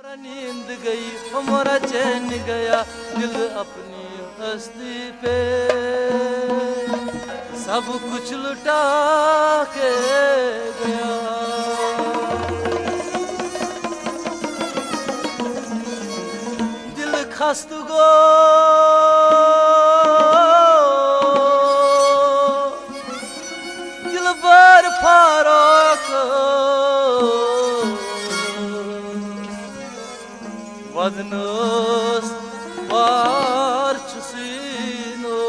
नींद गई हमारा चैन गया दिल अपनी हस्ती पे सब कुछ लुटा के गया। दिल खस्त गो दिल बर फारोक Vadnos parçasino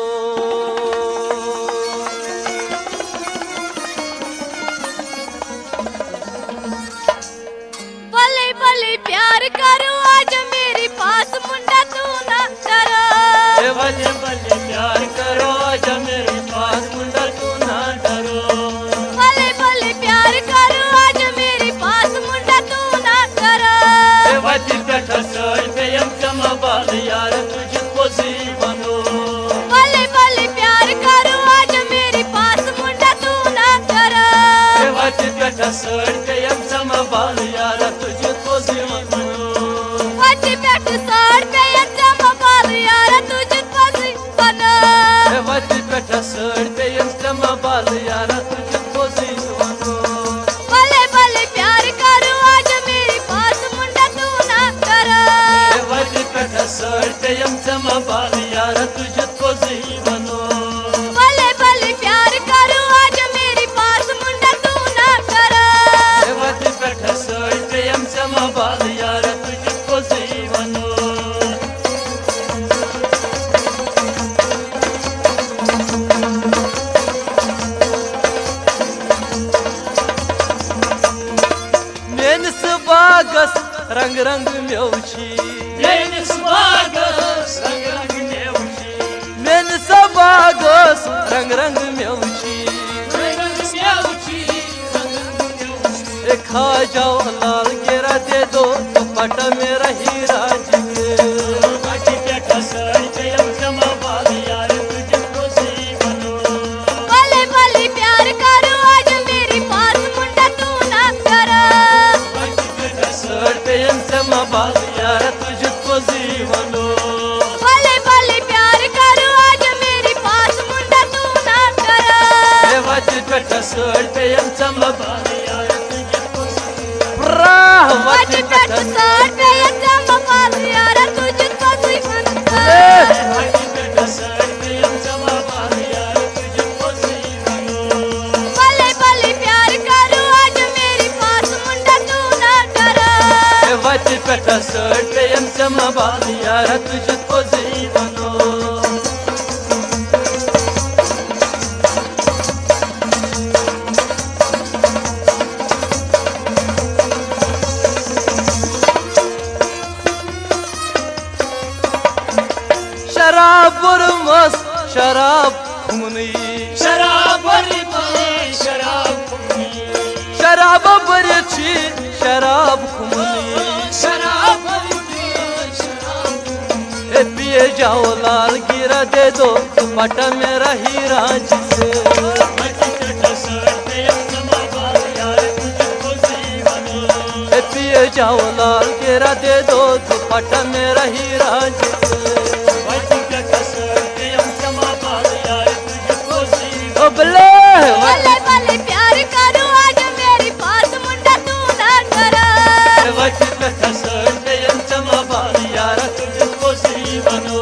भले भले प्यार करो आज मेरे पास मुंडा तू ना डरो। भले भले प्यार करो आज मेरे पास मुंडा तू ना डरो। भले भले प्यार करो आज मेरे पास मुंडा तू ना डरो। वती बैठा सर पे हम चमा बाल यार तुझको जीवनो। भले भले प्यार करो आज मेरे पास मुंडा तू ना डरो। वती बैठा सर पे हम चमा बाल यार तुझको जीवनो। वती बैठ सर पे हम चमा बाल यार तुझको जीवनो। वती बैठा सर पे हम चमा बाल यार तुझको जीवनो। भले भले प्यार करो आज मेरे पास मुंडा तू ना डरो। वती बैठा सर पे हम चमा बाल यार तुझको जीवनो। भले भले प्यार करो आज मेरे पास मुंडा तू ना डरो। वती बैठा सर पे हम चमा बाल यार तुझको जीवनो। मेनस बागस रंग रंग मेवची। मेनस बागस रंग रंग मेवची। मेनस बागस रंग रंग मेवची। खा जाओ लाल गेरा दे दो दुपट्टा मेरा हीरा जी के। भले भले प्यार करो आज मेरे पास मुंडा तू ना डरो। सर पे हम चमा बाल यार तुझको जीवनो। भले भले प्यार करो आज मेरे पास मुंडा तू ना डरो। वती बैठा सर पे हम चमा बाल यार तुझको वती बैठ सर पे हम चमा बाल यार तुझको जीवनो। भले भले प्यार करो आज मेरे पास मुंडा तू ना डरो। वती बैठा सर पे हम चमा बाल यार तुझको जीवनो। शराब मस्त शराब घुमनी। शराब शराब बरची शराब घुमनी। पिए जाओ लाल गिरा दे दो दुपट्टा मेरा हीरा जी से। पिए जाओ लाल गिरा दे दो दुपट्टा मेरा हीरा जी से। बले भले भले प्यार करो आज मेरे पास मुंडा तू ना डरो। वती बैठा सर पे हम चमा बाल यार तुझको जीवनो।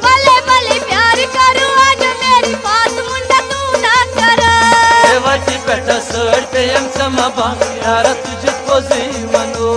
भले भले प्यार करो आज मेरे पास मुंडा तू ना डरो। वती बैठा सर पे हम चमा बाल यार तुझको जीवनो।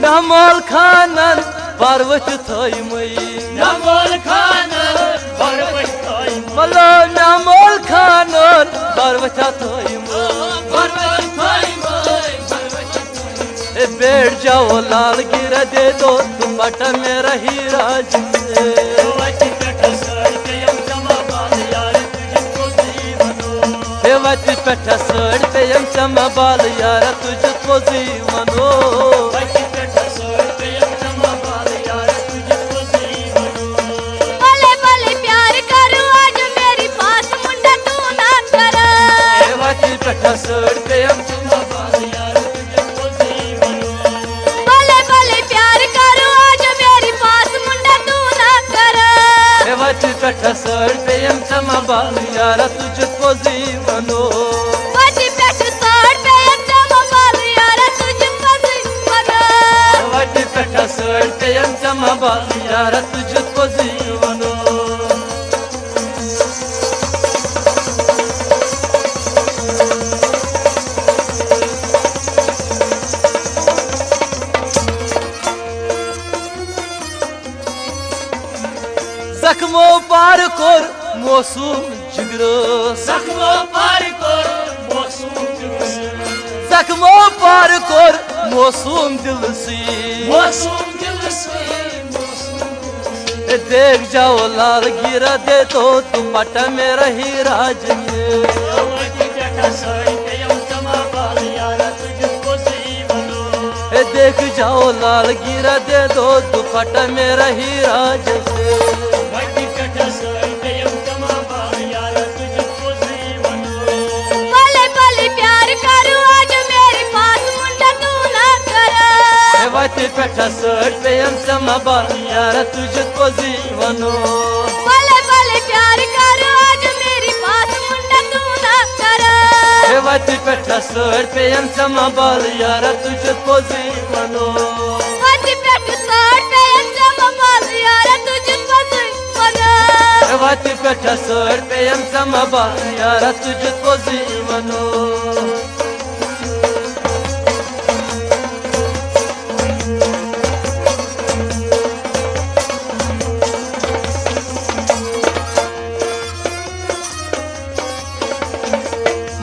नमोल खानन पार्वती थई मई। नमोल खानन पार्वती थई मलो। नमोल खानन पार्वती थई मई। बैठ जाओ लाल गिरा दे दो दुपट्टा मेरा हीरा जी से। वती बैठा सर पे हम चमा बाल यार तुझको जीवनो। पेठा सड़ पे यम चमा बाल यारा तुझ को जीवनो वटी पेट साड़ पे यम चमा बाल यारा तुझ को जीवनो वटी पेठा सड़ पे यम चमा बाल यारा तुझ को जीवनो जख्मो पार कोर मौसम जिगरस जख्मो पार कोर मौसम दिलस जख्मो पार कोर मौसम दिलसी देख जाओ लाल गिरा दे तो दुपट्टा मेरा हीरा जगे देख जाओ लाल गिरा दे दो दुपट्टा मेरा हीरा जगे भले भले प्यार करूं आज मेरे पास मुंडा तू ना करा वटी पेठा सड़ पे हम चमा बाल यारा तुझको जीवनो भले भले प्यार करूं आज मेरे पास मुंडा तू ना करा वटी पेठा सड़ पे हम चमा बाल यारा तुझको जीवनो वटी पेट साड़ पे यम चमा बाल यारा तुझको जीवनो वटी पेठा सड़ पे हम चमा बाल यारा तुझको जीवनो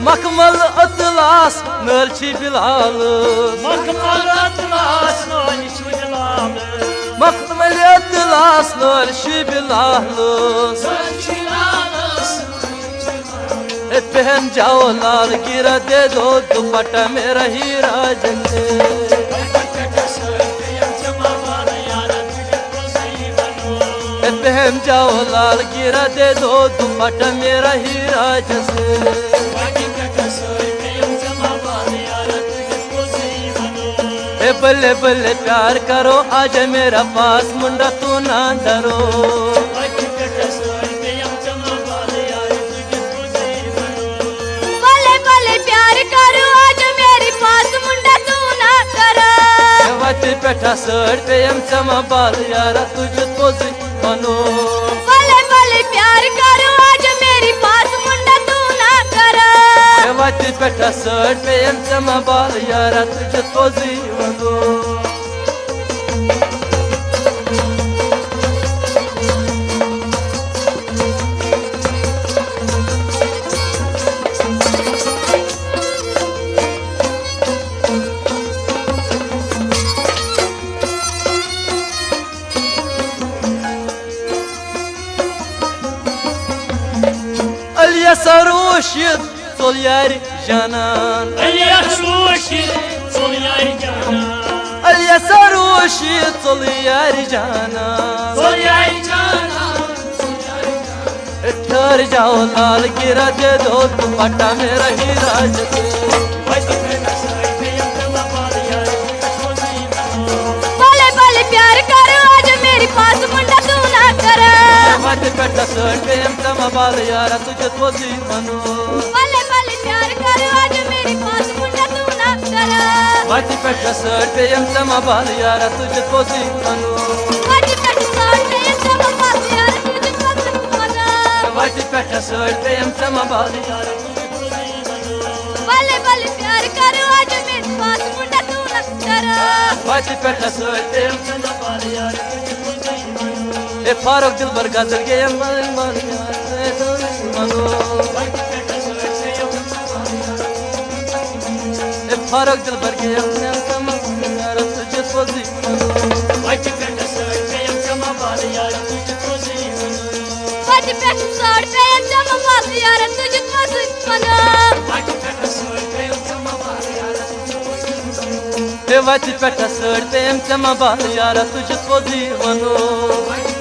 मखमल अतलास नलची बिलाल मखमल अतलास नलची बिलाल पहन जाओ लाल गिरा दे दो दुपट्टा मेरा हीरा जगे पहन जाओ लाल गिरा दे दो दुपट्टा मेरा हीरा जगे बल्ले बल्ले प्यार करो आज मेरा पास मुंडा तू ना डरो भले भले प्यार करूं आज मेरे पास मुंडा तू ना करा वटी पेठा सड़ पे हम चमा बाल यारा तुझको जीवनो भले भले प्यार करूं आज मेरे पास मुंडा तू ना करा वटी पेठा सड़ पे हम चमा बाल यारा तुझको जीवनो Aliya saroshid sol yari janan Aliya saroshid sol yari janan ठहर जाओ लाल गिरा दे दो दुपट्टा मेरा हीरा जगे भले भले प्यार करूं आज मेरे पास मुंडा तू ना करा वटी पेठा सड़ पे हम चमा बाल यारा तुझको जीवनो भले भले प्यार करूं आज मेरे पास मुंडा तू ना करा वटी पेठा सड़ पे हम चमा बाल यारा तुझको जीवनो वटी पेट साड़ पे यम चमा बाल यारा तुझको जीवनो वटी पेठा सड़ पे हम चमा बाल यारा भले भले प्यार करूं आज मेरे पास मुंडा तू ना करा वटी पेठा सड़ पे हम चमा बाल यारा ए फारूक दिलबर गजल के हम मन यारा तुझको ए फारूक दिलबर के हम चमा यारा तुझको जीवनो वटी पेट साड़ पे यम चमा बाल यारा तुझको जीवनो वटी पेठा सड़ पे हम चमा बाल यारा तुझको जीवनो